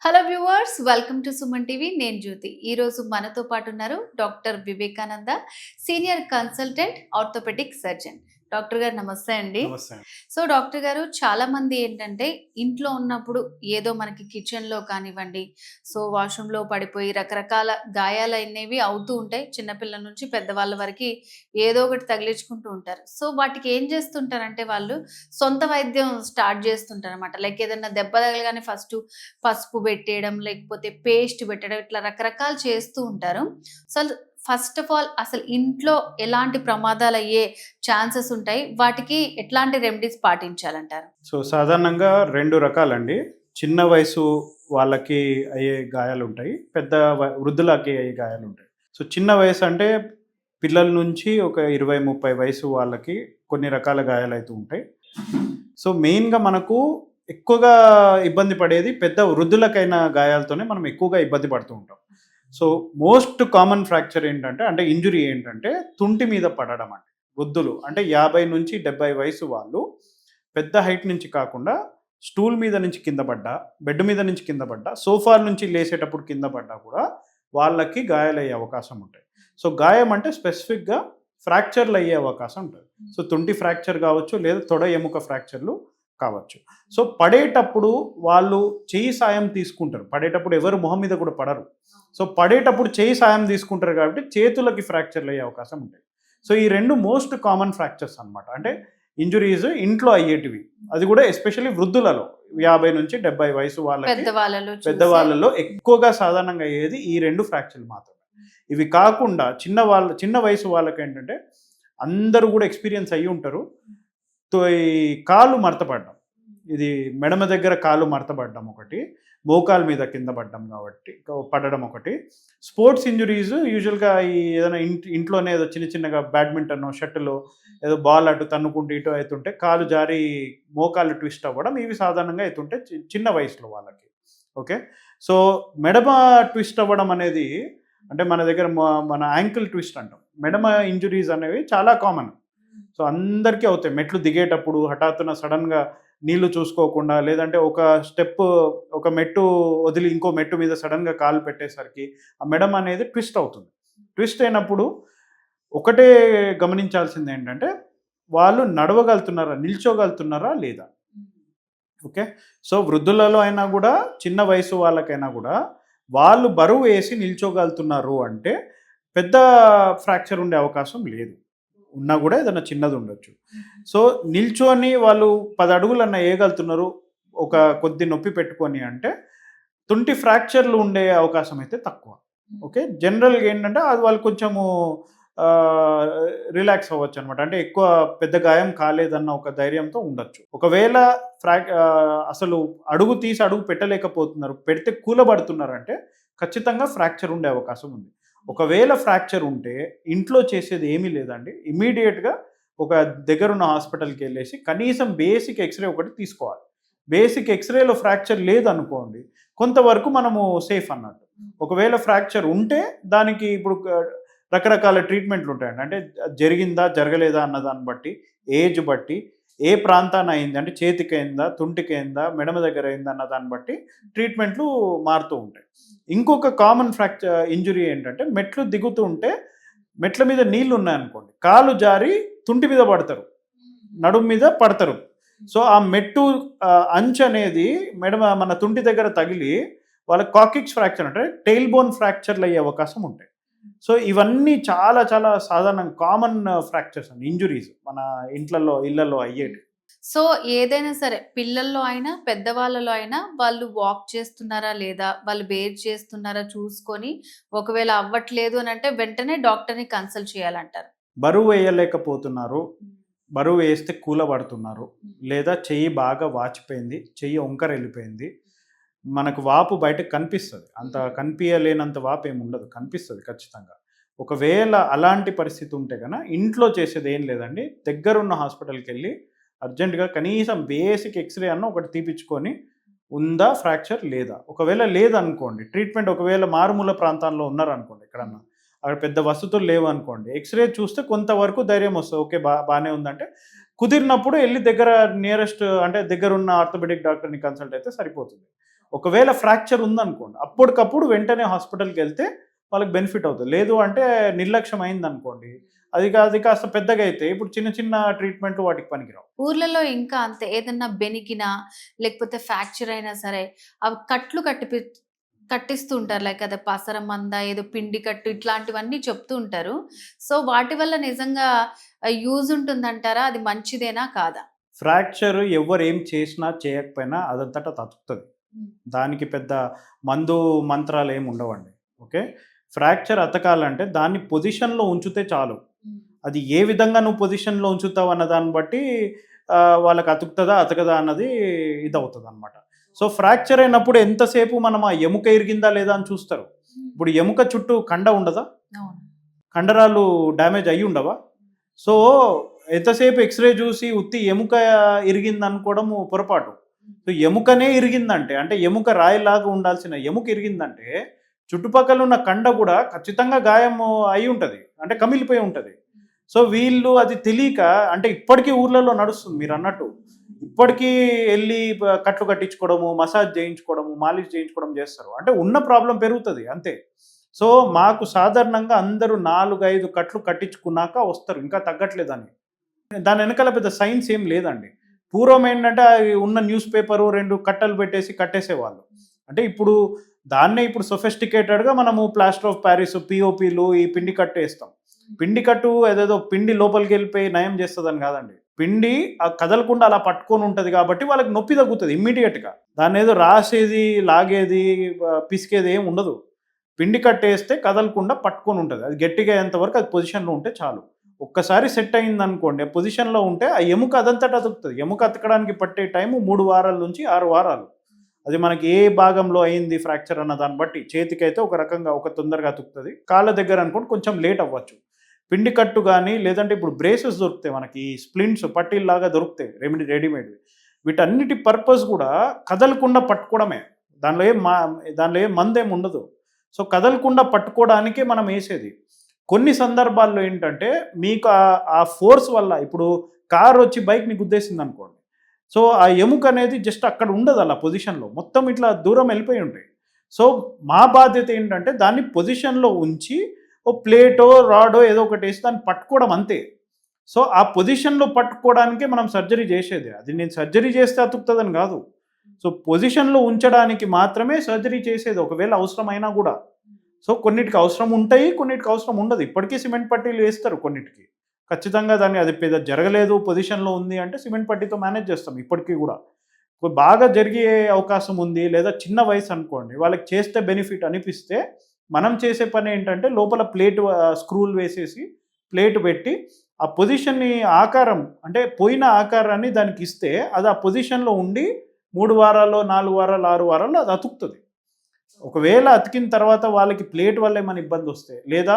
Hello viewers, welcome to Suman TV. నేను జ్యోతి. ఈ రోజు మనతో పాటు ఉన్నారు doctor Vivekananda, senior consultant orthopaedic surgeon. Doctor గారు నమస్తే అండి. నమస్తే. సో డాక్టర్ గారు, చాలా మంది ఏంటంటే ఇంట్లో ఉన్నప్పుడు ఏదో మనకి కిచెన్లో కానివ్వండి, సో వాష్రూమ్లో పడిపోయి రకరకాల గాయాలు అనేవి అవుతూ ఉంటాయి. చిన్నపిల్లల నుంచి పెద్దవాళ్ళ వరకు ఏదో ఒకటి తగిలించుకుంటూ ఉంటారు. సో వాటికి ఏం చేస్తుంటారంటే వాళ్ళు సొంత వైద్యం స్టార్ట్ చేస్తుంటారు అనమాట. లైక్ ఏదైనా దెబ్బ తగలగానే ఫస్ట్ పసుపు పెట్టేయడం, లేకపోతే పేస్ట్ పెట్టడం, ఇట్లా రకరకాలు చేస్తూ ఉంటారు. సో ఫస్ట్ ఆఫ్ ఆల్ అసలు ఇంట్లో ఎలాంటి ప్రమాదాలు అయ్యే ఛాన్సెస్ ఉంటాయి? వాటికి ఎట్లాంటి రెమెడీస్ పాటించాలంటారు? సో, సాధారణంగా 2 రకాలండి. చిన్న వయసు వాళ్ళకి అయ్యే గాయాలుంటాయి. పెద్ద వృద్ధులకి అయ్యే గాయాలుంటాయి. సో, చిన్న వయసు అంటే పిల్లల నుంచి ఒక 20, 30 వయసు వాళ్ళకి కొన్ని రకాల గాయాలైతూ ఉంటాయి. సో, మెయిన్‌గా మనకు ఎక్కువగా ఇబ్బంది పడేది పెద్ద వృద్ధులకైన గాయాలతోనే మనం ఎక్కువగా ఇబ్బంది పడుతూ ఉంటాం. సో, మోస్ట్ కామన్ ఫ్రాక్చర్ ఏంటంటే, ఇంజ్యూరీ ఏంటంటే తుంటి మీద పడడం అండి. వృద్ధులు అంటే 50-70 వయసు వాళ్ళు పెద్ద హైట్ నుంచి కాకుండా స్టూల్ మీద నుంచి కింద పడ్డా, బెడ్ మీద నుంచి కింద పడ్డా, సోఫాల నుంచి లేసేటప్పుడు కింద పడ్డా కూడా వాళ్ళకి గాయాలయ్యే అవకాశం ఉంటాయి. సో, గాయం అంటే స్పెసిఫిక్‌గా ఫ్రాక్చర్‌లు అయ్యే అవకాశం ఉంటుంది. సో, తుంటి ఫ్రాక్చర్ కావచ్చు, లేదా తొడ ఎముక ఫ్రాక్చర్‌లు కావచ్చు. సో, పడేటప్పుడు వాళ్ళు చెయ్యి సాయం తీసుకుంటారు. పడేటప్పుడు ఎవరు మొహం మీద కూడా పడరు. సో, పడేటప్పుడు చెయ్యి సాయం తీసుకుంటారు కాబట్టి చేతులకి ఫ్రాక్చర్లు అయ్యే అవకాశం ఉంటాయి. సో, ఈ 2 మోస్ట్ కామన్ ఫ్రాక్చర్స్ అనమాట. అంటే ఇంజురీస్ ఇంట్లో అయ్యేటివి. అది కూడా ఎస్పెషల్లీ వృద్ధులలో 50-70 వయసు వాళ్ళకి, పెద్దవాళ్ళలో ఎక్కువగా సాధారణంగా అయ్యేది ఈ 2 ఫ్రాక్చర్లు మాత్రమే. ఇవి కాకుండా చిన్న వయసు వాళ్ళకేంటంటే అందరూ కూడా ఎక్స్పీరియన్స్ అయ్యి ఉంటారు. ఈ కాలు మడతపడడం, ఇది మెడమ దగ్గర కాలు మడతపడడం ఒకటి, మోకాల మీద కింద పడడం ఒకటి. స్పోర్ట్స్ ఇంజురీస్ యూజువల్గా ఈ ఏదైనా ఇంట్లోనే ఏదో చిన్నగా బ్యాడ్మింటన్ షటిల్ ఏదో బాల్ అటు తన్నుకుంటూ ఇటు అవుతుంటే కాలు జారి మోకాలు ట్విస్ట్ అవ్వడం, ఇవి సాధారణంగా అవుతుంటే చిన్న వయసులో వాళ్ళకి. ఓకే. సో, మెడమ ట్విస్ట్ అవ్వడం అనేది అంటే మన దగ్గర మన యాంకిల్ ట్విస్ట్ అంటాం. మెడమ ఇంజురీస్ అనేవి చాలా కామన్. సో, అందరికీ అవుతాయి. మెట్లు దిగేటప్పుడు హఠాత్తున సడన్గా నీళ్లు చూసుకోకుండా, లేదంటే ఒక మెట్టు వదిలి ఇంకో మెట్టు మీద సడన్గా కాలు పెట్టేసరికి ఆ మెడమ అనేది ట్విస్ట్ అవుతుంది. ట్విస్ట్ అయినప్పుడు ఒకటే గమనించాల్సింది ఏంటంటే వాళ్ళు నడవగలుగుతున్నారా, నిల్చోగలుగుతున్నారా లేదా. ఓకే. సో, వృద్ధులలో అయినా కూడా చిన్న వయసు వాళ్ళకైనా కూడా వాళ్ళు బరువు వేసి నిల్చోగలుగుతున్నారు అంటే పెద్ద ఫ్రాక్చర్ ఉండే అవకాశం లేదు. ఉన్నా కూడా ఏదైనా చిన్నది ఉండొచ్చు. సో, నిల్చొని వాళ్ళు 10 అడుగులన్నా వేయగలుగుతున్నారు ఒక కొద్ది నొప్పి పెట్టుకొని అంటే తుంటి ఫ్రాక్చర్లు ఉండే అవకాశం అయితే తక్కువ. ఓకే. జనరల్గా ఏంటంటే అది వాళ్ళు కొంచెము రిలాక్స్ అవ్వచ్చు అనమాట. అంటే ఎక్కువ పెద్ద గాయం కాలేదన్న ఒక ధైర్యంతో ఉండొచ్చు. ఒకవేళ అసలు అడుగు తీసి అడుగు పెట్టలేకపోతున్నారు, పెడితే కూలబడుతున్నారంటే ఖచ్చితంగా ఫ్రాక్చర్ ఉండే అవకాశం ఉంది. ఒకవేళ ఫ్రాక్చర్ ఉంటే ఇంట్లో చేసేది ఏమీ లేదండి. ఇమ్మీడియట్‌గా ఒక దగ్గరున్న హాస్పిటల్‌కి వెళ్ళేసి కనీసం బేసిక్ ఎక్స్‌రే ఒకటి తీసుకోవాలి. బేసిక్ ఎక్స్‌రేలో ఫ్రాక్చర్ లేదనుకోండి, కొంతవరకు మనము సేఫ్ అన్నట్టు. ఒకవేళ ఫ్రాక్చర్ ఉంటే దానికి ఇప్పుడు రకరకాల ట్రీట్మెంట్లు ఉంటాయండి. అంటే జరిగిందా, జరగలేదా అన్న దాన్ని బట్టి, ఏజ్ బట్టి, ఏ ప్రాంతాన అయింది అంటే చేతికయిందా, తుంటికయిందా, మెడమ దగ్గర అయిందా అన్న దాన్ని బట్టి ట్రీట్మెంట్లు మారుతూ ఉంటాయి. ఇంకొక కామన్ ఇంజురీ ఏంటంటే మెట్లు దిగుతూ ఉంటే మెట్ల మీద నీళ్లు ఉన్నాయనుకోండి, కాలు జారి తుంటి మీద పడతారు, నడుము మీద పడతారు. సో, ఆ మెట్టు అంచు అనేది మన తుంటి దగ్గర తగిలి వాళ్ళకి కాకిక్స్ ఫ్రాక్చర్ అంటే టెయిల్ బోన్ ఫ్రాక్చర్లు అయ్యే అవకాశం ఉంటాయి. సో, ఇవన్నీ చాలా చాలా సాధారణ కామన్ ఫ్రాక్చర్స్ అండి, ఇంజురీస్ మన ఇళ్లలో అయ్యేటి. సో, ఏదైనా సరే పిల్లల్లో అయినా, పెద్దవాళ్ళలో అయినా వాళ్ళు వాక్ చేస్తున్నారా లేదా, వాళ్ళు బేర్ చేస్తున్నారా చూసుకొని, ఒకవేళ అవ్వట్లేదు అనంటే వెంటనే డాక్టర్‌ని కన్సల్ట్ చేయాలంటారు. బరువు వేయలేకపోతున్నారు, బరువు వేస్తే కూలబడుతున్నారు, లేదా చెయ్యి బాగా వాచిపోయింది, చెయ్యి వంకరెళ్ళిపోయింది, మనకు వాపు బయటకు కనిపిస్తుంది. అంత కనిపించలేనంత వాపు ఏమి ఉండదు, కనిపిస్తుంది ఖచ్చితంగా. ఒకవేళ అలాంటి పరిస్థితి ఉంటే కనుక ఇంట్లో చేసేది ఏం లేదండి, దగ్గరున్న హాస్పిటల్కి వెళ్ళి అర్జెంటుగా కనీసం బేసిక్ ఎక్స్‌రే అన్న ఒకటి తీపించుకొని ఉందా ఫ్రాక్చర్ లేదా. ఒకవేళ లేదనుకోండి, ట్రీట్మెంట్ ఒకవేళ మారుమూల ప్రాంతాల్లో ఉన్నారనుకోండి, ఎక్కడన్నా అక్కడ పెద్ద వసతులు లేవు అనుకోండి, ఎక్స్‌రే చూస్తే కొంతవరకు ధైర్యం వస్తుంది. ఓకే, బాగానే ఉందంటే కుదిరినప్పుడు వెళ్ళి నియరెస్ట్ అంటే దగ్గరున్న ఆర్థోపెడిక్ డాక్టర్ని కన్సల్ట్ అయితే సరిపోతుంది. ఒకవేళ ఫ్రాక్చర్ ఉందనుకోండి, అప్పటికప్పుడు వెంటనే హాస్పిటల్కి వెళ్తే వాళ్ళకి బెనిఫిట్ అవుతుంది. లేదు అంటే నిర్లక్ష్యం అయిందనుకోండి, అది కాస్త పెద్దగా అయితే ఇప్పుడు చిన్న చిన్న ట్రీట్మెంట్ వాటికి పనికిరావు. ఊర్లలో ఇంకా అంతే. ఏదన్నా బెనికినా, లేకపోతే ఫ్రాక్చర్ అయినా సరే, అవి కట్లు కట్టిస్తూ ఉంటారు. లైక్ అదే పసర మంద, ఏదో పిండి కట్టు ఇట్లాంటివన్నీ చెప్తూ ఉంటారు. సో, వాటి వల్ల నిజంగా యూజ్ ఉంటుందంటారా? అది మంచిదేనా? కాదా? ఫ్రాక్చర్ ఎవ్వరు ఏం చేసినా, చేయకపోయినా అదంతట అది అతుకుతది. హ్మ్. దానికి పెద్ద మందు, మంత్రాలు ఏమి ఉండవండి. ఓకే. ఫ్రాక్చర్ అతకాలంటే దాన్ని పొజిషన్‌లో ఉంచితే చాలు. హ్మ్. అది ఏ విధంగా నువ్వు పొజిషన్‌లో ఉంచుతావు అన్న దాన్ని బట్టి వాళ్ళకి అతుకుతదా, అతకదా అన్నది ఇదవుతదనమాట. సో, ఫ్రాక్చర్ అయినప్పుడు ఎంతసేపు మనం ఆ ఎముక ఇరిగిందా లేదా అని చూస్తారు. హ్మ్. ఇప్పుడు ఎముక చుట్టూ కండ ఉండదా? అవును. కండరాలు డ్యామేజ్ అయ్యి ఉండవా? సో, ఎంతసేపు ఎక్స్‌రే జూసి ఉత్తి ఎముక ఇరిగిందనుకోవడము పొరపాటు. సో, ఎముకనే ఇరిగిందంటే, అంటే ఎముక రాయిలాగా ఉండాల్సిన ఎముక ఇరిగిందంటే, చుట్టుపక్కల ఉన్న కండ గూడా ఖచ్చితంగా గాయము అయ్యి ఉంటది. అంటే కమిలిపోయి ఉంటది. సో, వీళ్ళు అది తెలీక, అంటే ఇప్పటికీ ఊర్లలో నడుస్తుంది మీరన్నట్టు. ఇప్పటికీ ఎళ్లి కట్లు కట్టించుకోవడము, మసాజ్ చేయించుకోవడము, మాలిష్ చేయించుకోవడం చేస్తారు. అంటే ఉన్న ప్రాబ్లమ్ పెరుగుతది అంతే. సో, మాకు సాధారణంగా అందరూ 4, 5 కట్లు కట్టించుకున్నాక వస్తారు. ఇంకా తగ్గట్లేదని. దాని వెనకాల పెద్ద సైన్స్ ఏం లేదండి. పూర్వం ఏంటంటే ఉన్న న్యూస్ పేపరు 2 కట్టలు పెట్టేసి కట్టేసేవాళ్ళు. అంటే ఇప్పుడు దాన్నే ఇప్పుడు సొఫిస్టికేటెడ్‌గా మనము ప్లాస్టర్ ఆఫ్ పారిస్, పీఓపీలు, ఈ పిండి కట్టు ఏస్తాం. పిండి కట్టు ఏదేదో పిండి లోపలికెళ్ళిపోయి నయం చేస్తదని కాదండి. పిండి కదలకుండా అలా పట్టుకొని ఉంటది కాబట్టి వాళ్ళకి నొప్పి తగ్గుతది ఇమ్మీడియేట్‌గా. దాన్నేదో రాసేది, లాగేది, పిసికేది ఏమి ఉండదు. పిండి కట్టేస్తే కదలకుండా పట్టుకొని ఉంటది. అది గట్టిగా అయ్యేంత వరకు అది పొజిషన్‌లో ఉంటే చాలు. ఒక్కసారి సెట్ అయిందనుకోండి, పొజిషన్‌లో ఉంటే ఆ ఎముక అదంతట అతుకుతది. ఎముక అతకడానికి పట్టే టైము 3 వారాల నుంచి 6 వారాలు. అది మనకి ఏ భాగంలో అయింది ఫ్రాక్చర్ అన్న దాన్ని బట్టి. చేతికైతే ఒక రకంగా తొందరగా అతుకుతది. కాళ్ళ దగ్గర అనుకోండి కొంచెం లేట్ అవ్వచ్చు. పిండి కట్టు గాని, లేదంటే ఇప్పుడు బ్రేసెస్ దొరుకుతాయి మనకి. స్ప్లింట్స్ పట్టీల్లాగా దొరుకుతాయి రెడీమేడ్‌వి. వీటన్నిటి పర్పస్ గూడా కదలకుండా పట్టుకోవడమే. దానిలో ఏం మా దానిలో ఏం మందేం ఉండదు. సో, కదలకుండా పట్టుకోవడానికే మనం ఏసేది. కొన్ని సందర్భాల్లో ఏంటంటే, మీకు ఆ ఫోర్స్ వల్ల ఇప్పుడు కారొచ్చి బైక్‌ని గుద్దేసిందనుకోండి. సో, ఆ ఎముకనేది జస్ట్ అక్కడ ఉండదు అలా పొజిషన్‌లో. మొత్తం ఇట్లా దూరం వెళ్ళిపోయి ఉంటాయి. సో, మా బాధ్యత ఏంటంటే, దాన్ని పొజిషన్‌లో ఉంచి, ఓ ప్లేటో, రాడో ఏదో ఒకటేసి దాన్ని పట్టుకోవడం అంతే. సో, ఆ పొజిషన్‌లో పట్టుకోవడానికే మనం సర్జరీ చేసేది. అది నేను సర్జరీ చేస్తే అతుకుతదని గాదు. సో, పొజిషన్‌లో ఉంచడానికి మాత్రమే సర్జరీ చేసేది. ఒకవేళ అవసరమైనా గూడా. సో, కొన్నిటికి అవసరం ఉంటాయి, కొన్నిటికి అవసరం ఉండదు. ఇప్పటికీ సిమెంట్ పట్టీలు వేస్తారు కొన్నిటికి. ఖచ్చితంగా దాన్ని అది పెద్ద జరగలేదు, పొజిషన్‌లో ఉంది అంటే సిమెంట్ పట్టీతో మేనేజ్ చేస్తాం ఇప్పటికి గూడా. బాగా జరిగే అవకాశం ఉంది, లేదా చిన్న వయసు అనుకోండి, వాళ్ళకి చేస్తే బెనిఫిట్ అనిపిస్తే, మనం చేసే పనేంటంటే లోపల స్క్రూలు వేసేసి, ప్లేట్ పెట్టి, ఆ పొజిషన్‌ని ఆకారం అంటే పోయిన ఆకారాన్ని దానికిస్తే, అది ఆ పొజిషన్‌లో ఉండి 3 వారాల్లో, 4 వారాలు, 6 వారాల్లో అది అతుకుతది. ఒకవేళ అతికిన తర్వాత వాళ్ళకి ప్లేట్ వల్ల ఏమైనా ఇబ్బందొస్తే, లేదా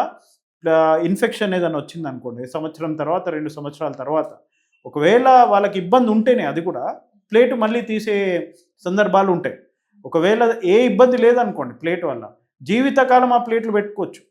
ఇన్ఫెక్షన్ ఏదైనా వచ్చిందనుకోండి, సంవత్సరం తర్వాత, 2 సంవత్సరాల తర్వాత, ఒకవేళ వాళ్ళకి ఇబ్బంది ఉంటేనే అది కూడా ప్లేట్ మళ్ళీ తీసే సందర్భాలుంటాయి. ఒకవేళ ఏ ఇబ్బంది లేదనుకోండి ప్లేట్ వల్ల, జీవితకాలం ఆ ప్లేట్లు పెట్టుకోవచ్చు.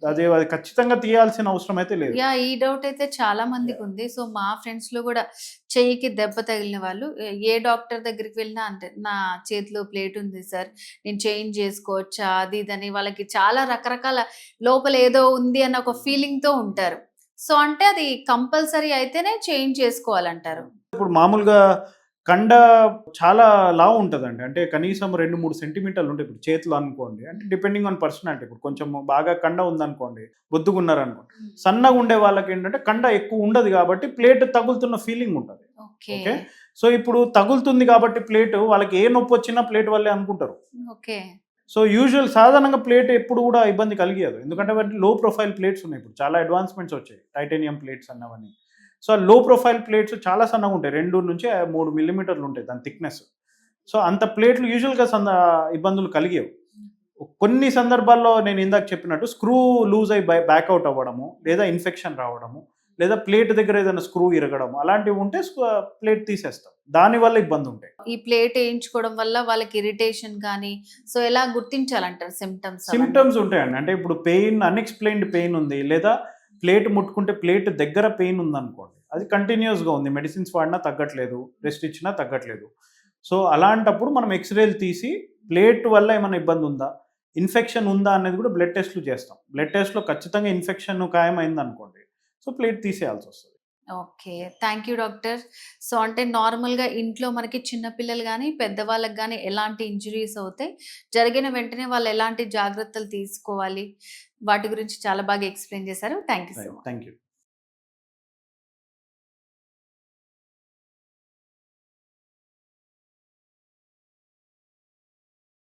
అది ఖచ్చితంగా తీయాల్సిన అవసరం అయితే లేదు. యాహ్! ఈ డౌట్ అయితే చాలా మందికుంది. సో, మా ఫ్రెండ్స్‌లో గూడా చెయ్యికి దెబ్బ తగిలిన వాళ్ళు ఏ డాక్టర్ దగ్గరికి వెళ్ళినా అంతే. నా చేతిలో ప్లేట్ ఉంది సార్. నేను చేంజ్ చేసుకోవచ్చా? అది ఇదని వాళ్ళకి చాలా రకరకాల లోపల ఏదో ఉంది అన్న ఒక ఫీలింగ్‌తో ఉంటారు. సో, అంటే అది కంపల్సరీ అయితేనే చేంజ్ చేసుకోవాలంటారు. ఇప్పుడు మామూలుగా కండ చాలా లావు ఉంటదండి. అంటే కనీసం 2, 3 సెంటీమీటర్లు ఉంటాయి. ఇప్పుడు చేతిలో అనుకోండి. అంటే డిపెండింగ్ ఆన్ పర్సనాలిటీ. ఇప్పుడు కొంచెం బాగా కండ ఉందనుకోండి, బొద్దుగున్నారనుకోండి. సన్నగా ఉండే వాళ్ళకేంటంటే కండ ఎక్కువ ఉండదు కాబట్టి ప్లేట్ తగులుతున్న ఫీలింగ్ ఉంటది. ఓకే. ఓకే. సో, ఇప్పుడు తగులుతుంది కాబట్టి ప్లేటు వాళ్ళకి ఏ నొప్పొచ్చినా ప్లేట్ వల్లే అనుకుంటారు. ఓకే. సో, సాధారణంగా ప్లేట్ ఎప్పుడు గూడా ఇబ్బంది కలిగియదు. ఎందుకంటే వాటి లో ప్రొఫైల్ ప్లేట్స్ ఉన్నాయి. ఇప్పుడు చాలా అడ్వాన్స్‌మెంట్స్ వచ్చాయి. టైటానియం ప్లేట్స్ అన్నవన్నీ. సో, లో ప్రొఫైల్ ప్లేట్స్ చాలా సన్నగుంటాయి. 2-3 మిల్లీమీటర్లు ఉంటాయి దాని థిక్‌నెస్. సో, అంత ప్లేట్లు యూజువల్‌గా ఇబ్బందులు కలిగేవు. కొన్ని సందర్భాల్లో నేను ఇందాక చెప్పినట్టు స్క్రూ లూజ్ అయ్యి బ్యాక్ అవుట్ అవ్వడము, లేదా ఇన్ఫెక్షన్ రావడము, లేదా ప్లేట్ దగ్గర ఏదైనా స్క్రూ ఇరగడము అలాంటివి ఉంటే ప్లేట్ తీసేస్తాం. దానివల్ల ఇబ్బందుంటాయి. ఈ ప్లేట్ ఏయించుకోవడం వల్ల వాళ్ళకి ఇరిటేషన్ గానీ, సో, ఎలా గుర్తించాలంటారు సింప్టమ్స్ అవన్నీ? సింప్టమ్స్ ఉంటాయండి. అంటే ఇప్పుడు అన్‌ఎక్స్‌ప్లెయిన్డ్ పెయిన్ ఉంది. లేదా ప్లేట్ ముట్టుకుంటే ప్లేట్ దగ్గర పెయిన్ ఉందనుకోండి. అది కంటిన్యూయస్‌గా ఉంది. మెడిసిన్స్ వాడినా తగ్గట్లేదు. రెస్ట్ ఇచ్చినా తగ్గట్లేదు. సో అలాంటప్పుడు మనం ఎక్స్రేలు తీసి ప్లేట్ వల్ల ఏమైనా ఇబ్బంది ఉందా, ఇన్ఫెక్షన్ ఉందా అనేది కూడా బ్లడ్ టెస్ట్లు చేస్తాం. బ్లడ్ టెస్ట్‌లో ఖచ్చితంగా ఇన్ఫెక్షన్ ఖాయమైందనుకోండి, సో ప్లేట్ తీసేయాల్సొస్తది. Okay. Thank you doctor. So, అంటే నార్మల్‌గా ఇంట్లో మనకి చిన్న పిల్లలు గానీ, పెద్దవాళ్ళకి గానీ ఎలాంటి ఇంజ్యూరీస్ అవుతాయి? జరిగిన వెంటనే వాళ్ళు ఎలాంటి జాగ్రత్తలు తీసుకోవాలి? వాటి గురించి చాలా బాగా ఎక్స్‌ప్లెయిన్ చేశారు. Thank you so right. Much. Thank you.